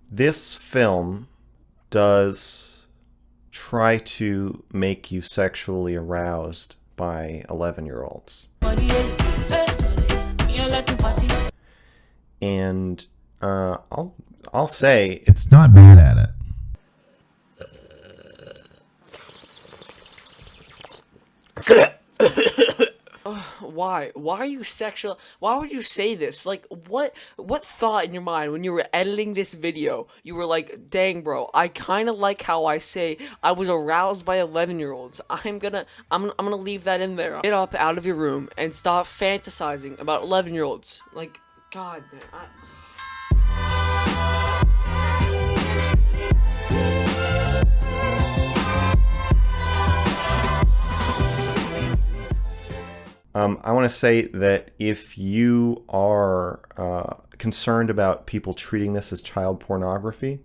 This film does try to make you sexually aroused by 11-year-olds. And I'll say it's not bad at it. Why? Why are you sexual? Why would you say this? Like, what thought in your mind when you were editing this video? You were like, dang, bro, I kind of like how I say I was aroused by 11-year-olds. I'm gonna leave that in there. Get up out of your room and stop fantasizing about 11-year-olds. Like, God, man. I want to say that if you are concerned about people treating this as child pornography,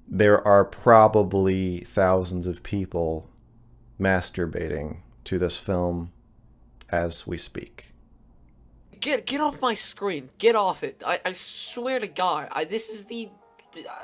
there are probably thousands of people masturbating to this film as we speak. Get off my screen. Get off it. I swear to God. This is the...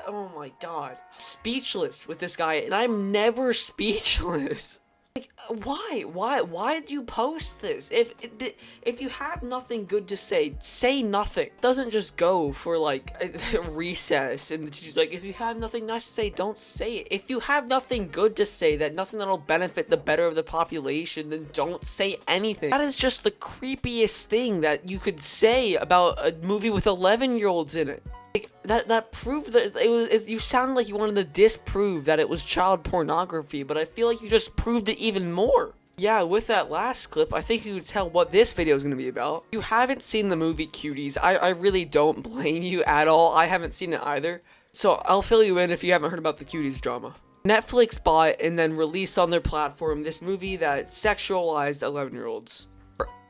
Oh my God. Speechless with this guy, and I'm never speechless. Like, why did you post this? If you have nothing good to say nothing. It doesn't just go for like a recess and she's like, if you have nothing nice to say, don't say it. If you have nothing good to say, nothing that'll benefit the better of the population, then don't say anything. That is just the creepiest thing that you could say about a movie with 11-year-olds in it. Like, that proved that you sounded like you wanted to disprove that it was child pornography, but I feel like you just proved it even more. Yeah, with that last clip, I think you could tell what this video is going to be about. If you haven't seen the movie Cuties, I really don't blame you at all. I haven't seen it either. So I'll fill you in if you haven't heard about the Cuties drama. Netflix bought and then released on their platform this movie that sexualized 11-year-olds.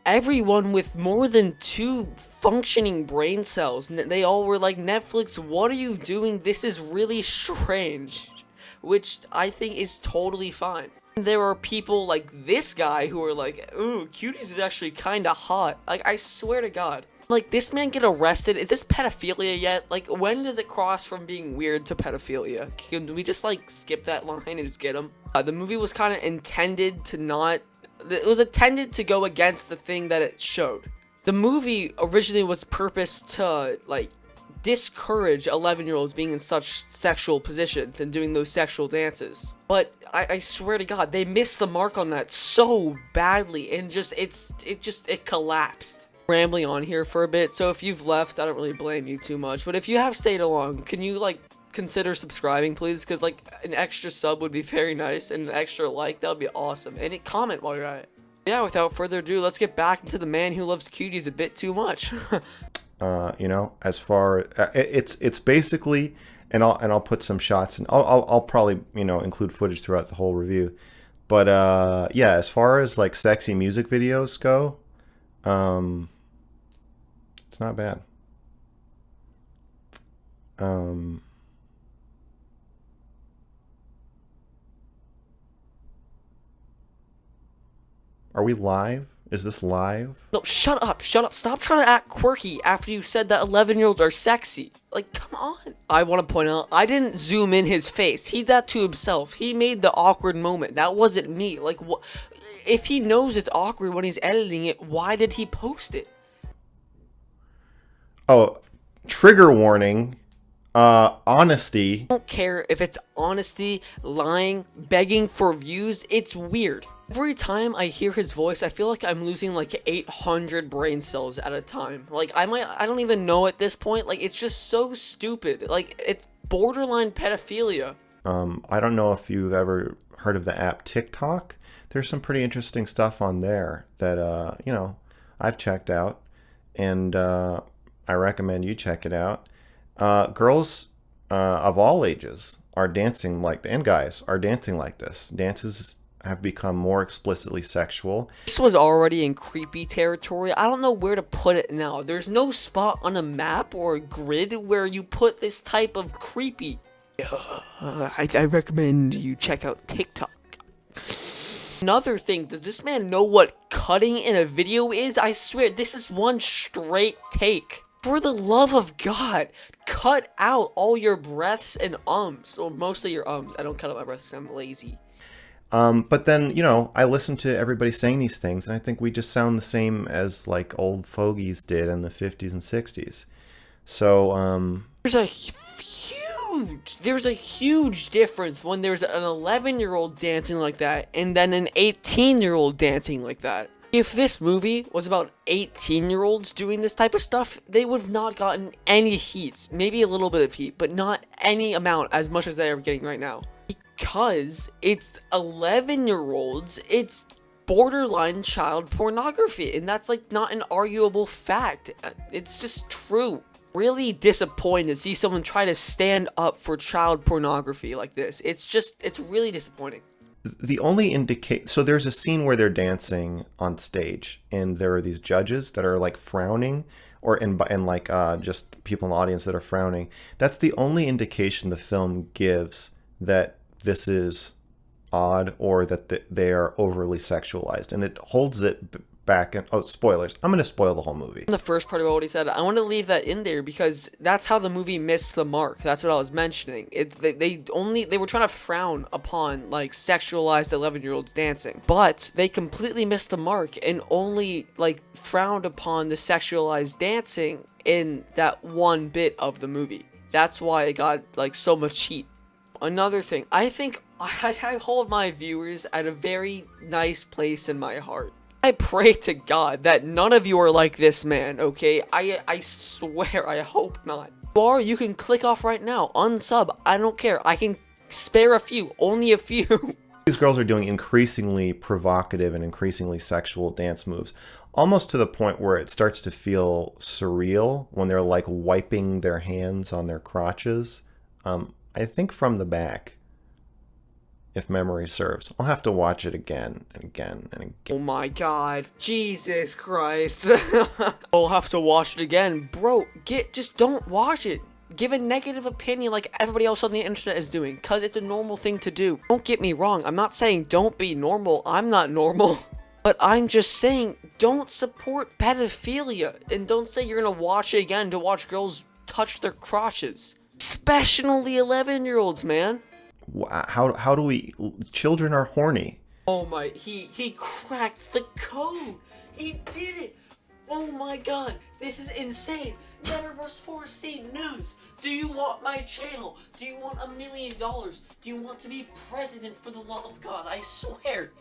Everyone with more than 2 functioning brain cells, they all were like, Netflix, what are you doing? This is really strange, which I think is totally fine. There are people like this guy who are like, ooh, Cuties is actually kind of hot. Like, I swear to God. Like, this man get arrested? Is this pedophilia yet? Like, when does it cross from being weird to pedophilia? Can we just, like, skip that line and just get him? The movie was kind of intended to not... It was intended to go against the thing that it showed. The movie originally was purposed to, like, discourage 11-year-olds being in such sexual positions and doing those sexual dances. But I swear to God, they missed the mark on that so badly, and it collapsed. Rambling on here for a bit, so if you've left, I don't really blame you too much. But if you have stayed along, can you, like, consider subscribing, please? Because, like, an extra sub would be very nice, and an extra like, that would be awesome. And comment while you're at it. Yeah, without further ado, let's get back into the man who loves Cuties a bit too much. You know, as far it's basically, and I'll put some shots, and I'll probably, you know, include footage throughout the whole review. But yeah, as far as like sexy music videos go, it's not bad. Are we live? Is this live? No, shut up, stop trying to act quirky after you said that 11-year-olds are sexy. Like, come on. I want to point out, I didn't zoom in his face. He did that to himself. He made the awkward moment. That wasn't me. Like, what? If he knows it's awkward when he's editing it, why did he post it? Oh, trigger warning. Honesty. I don't care if it's honesty, lying, begging for views. It's weird. Every time I hear his voice, I feel like I'm losing like 800 brain cells at a time. Like, I don't even know at this point. Like, it's just so stupid. Like, it's borderline pedophilia. I don't know if you've ever heard of the app TikTok. There's some pretty interesting stuff on there that, you know, I've checked out. And I recommend you check it out. Girls of all ages are dancing like, and guys are dancing like this. Dances have become more explicitly sexual. This was already in creepy territory. I don't know where to put it now. There's no spot on a map or a grid where you put this type of creepy. I recommend you check out TikTok. Another thing, does this man know what cutting in a video is? I swear, this is one straight take. For the love of God, cut out all your breaths and ums, or mostly your ums. I don't cut out my breaths 'cause I'm lazy. But then, I listen to everybody saying these things, and I think we just sound the same as like old fogies did in the 50s and 60s. So, There's a huge difference when there's an 11-year-old dancing like that and then an 18-year-old dancing like that. If this movie was about 18-year-olds doing this type of stuff, they would have not gotten any heat. Maybe a little bit of heat, but not any amount as much as they're getting right now. Because it's 11-year-olds, it's borderline child pornography, and that's like not an arguable fact. It's just true. Really disappointed to see someone try to stand up for child pornography like this. It's really disappointing. the only so there's a scene where they're dancing on stage, and there are these judges that are like frowning, and like just people in the audience that are frowning. That's the only indication the film gives that this is odd, or that they are overly sexualized, and it holds it back. And spoilers, I'm going to spoil the whole movie. In the first part of what he said, I want to leave that in there because that's how the movie missed the mark. That's what I was mentioning. They were trying to frown upon like sexualized 11-year-olds dancing, but they completely missed the mark and only like frowned upon the sexualized dancing in that one bit of the movie. That's why it got like so much heat. Another thing, I think I hold my viewers at a very nice place in my heart. I pray to God that none of you are like this man, okay? I swear, I hope not. Or you can click off right now, unsub, I don't care. I can spare a few, only a few. These girls are doing increasingly provocative and increasingly sexual dance moves, almost to the point where it starts to feel surreal when they're like wiping their hands on their crotches. I think from the back, if memory serves. I'll have to watch it again and again and again. Oh my God, Jesus Christ. I'll have to watch it again. Bro, just don't watch it. Give a negative opinion like everybody else on the internet is doing, because it's a normal thing to do. Don't get me wrong, I'm not saying don't be normal. I'm not normal. But I'm just saying, don't support pedophilia, and don't say you're gonna watch it again to watch girls touch their crotches. Especially 11-year-olds, man. How do we... Children are horny. Oh my... He cracked the code. He did it. Oh my God. This is insane. Never before seen news. Do you want my channel? Do you want $1 million? Do you want to be president for the love of God? I swear.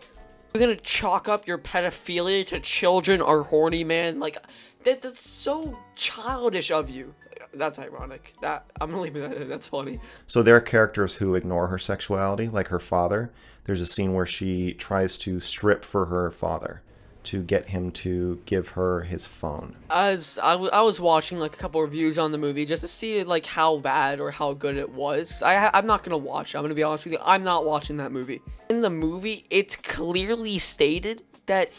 You're gonna chalk up your pedophilia to children are horny, man? Like, that's so childish of you. That's ironic. I'm gonna leave that in. That's funny. So there are characters who ignore her sexuality, like her father. There's a scene where she tries to strip for her father to get him to give her his phone. As I was watching like a couple reviews on the movie just to see like how bad or how good it was. I'm not gonna watch it. I'm gonna be honest with you. I'm not watching that movie. In the movie, it's clearly stated that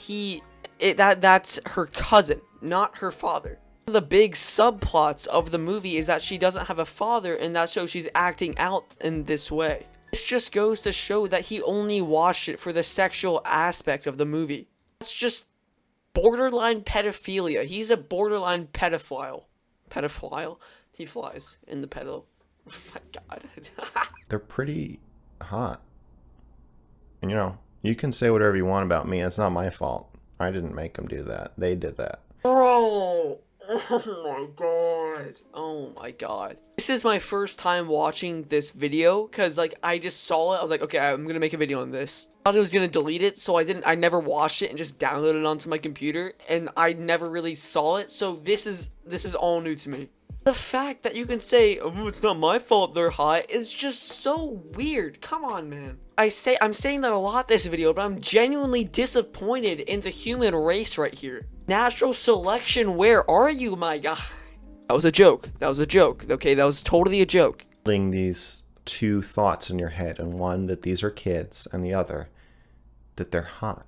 that's her cousin, not her father. The big subplots of the movie is that she doesn't have a father, and that's so she's acting out in this way. This just goes to show that he only watched it for the sexual aspect of the movie. It's just borderline pedophilia. He's a borderline pedophile. Pedophile? He flies in the pedo. Oh my God. They're pretty hot. And you can say whatever you want about me. It's not my fault. I didn't make them do that. They did that. Bro! Oh my God. Oh my God. This is my first time watching this video because like I just saw it. I was like, okay, I'm gonna make a video on this. I thought I was gonna delete it, so I never watched it and just downloaded it onto my computer, and I never really saw it, so this is all new to me. The fact that you can say, oh, it's not my fault they're hot is just so weird. Come on, man. I'm saying that a lot this video, but I'm genuinely disappointed in the human race right here. Natural selection, where are you, my guy? That was a joke. That was a joke. Okay, that was totally a joke. These two thoughts in your head, and one that these are kids, and the other that they're hot.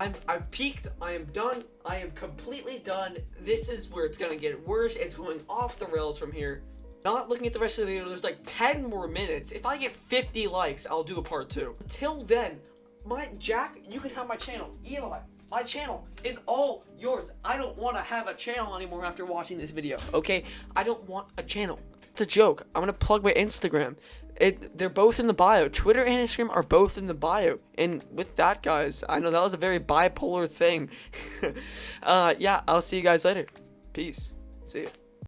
I've peaked. I am done. I am completely done. This is where it's gonna get worse. It's going off the rails from here. Not looking at the rest of the video, there's like 10 more minutes. If I get 50 likes, I'll do a part 2. Until then, Jack, you can have my channel. Eli, My channel is all yours. I don't want to have a channel anymore after watching this video, okay? I don't want a channel. It's a joke. I'm gonna plug my Instagram. They're both in the bio. Twitter and Instagram are both in the bio. And with that, guys, I know that was a very bipolar thing. Yeah, I'll see you guys later. Peace. See ya.